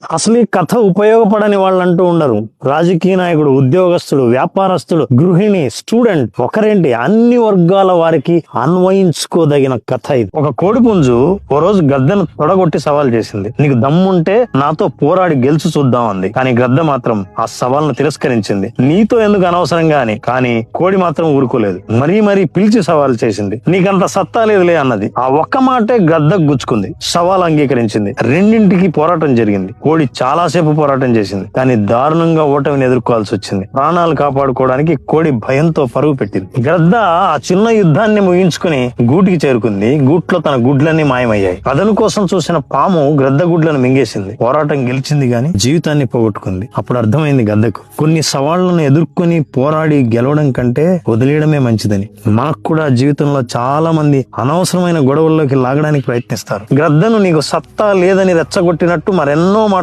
అసలు ఈ కథ ఉపయోగపడని వాళ్ళు అంటూ ఉండరు. రాజకీయ నాయకుడు, ఉద్యోగస్తుడు, వ్యాపారస్తుడు, గృహిణి, స్టూడెంట్, ఒకరేంటి అన్ని వర్గాల వారికి అన్వయించుకోదగిన కథ ఇది. ఒక కోడిపుంజు ఓ రోజు గద్దెను తొడగొట్టి సవాల్ చేసింది. నీకు దమ్ముంటే నాతో పోరాడి గెలుచు చూద్దాం అంది. కానీ గద్ద మాత్రం ఆ సవాల్ను తిరస్కరించింది. నీతో ఎందుకు అనవసరంగా అని. కానీ కోడి మాత్రం ఊరుకోలేదు. మరీ పిలిచి సవాల్ చేసింది. నీకంత సత్తా లేదులే అన్నది. ఆ ఒక్క మాటే గద్ద గుచ్చుకుంది. సవాల్ అంగీకరించింది. రెండింటికి పోరాటం జరిగింది. కోడి చాలాసేపు పోరాటం చేసింది. కానీ దారుణంగా ఓటమిని ఎదుర్కోవాల్సి వచ్చింది. ప్రాణాలు కాపాడుకోవడానికి కోడి భయంతో పరుగు పెట్టింది. గద్ద ఆ చిన్న యుద్ధాన్ని ముగించుకుని గూటికి చేరుకుంది. గూట్లో తన గుడ్లన్నీ మాయమయ్యాయి. అదను కోసం చూసిన పాము గ్రద్ద గుడ్లను మింగేసింది. పోరాటం గెలిచింది గాని జీవితాన్ని పోగొట్టుకుంది. అప్పుడు అర్థమైంది గద్దకు, కొన్ని సవాళ్లను ఎదుర్కొని పోరాడి గెలవడం కంటే వదిలేయడమే మంచిదని. మనకు కూడా జీవితంలో చాలా మంది అనవసరమైన గొడవల్లోకి లాగడానికి ప్రయత్నిస్తారు. గ్రద్దను నీకు సత్తా లేదని రెచ్చగొట్టినట్టు మరెన్నో మాటలతో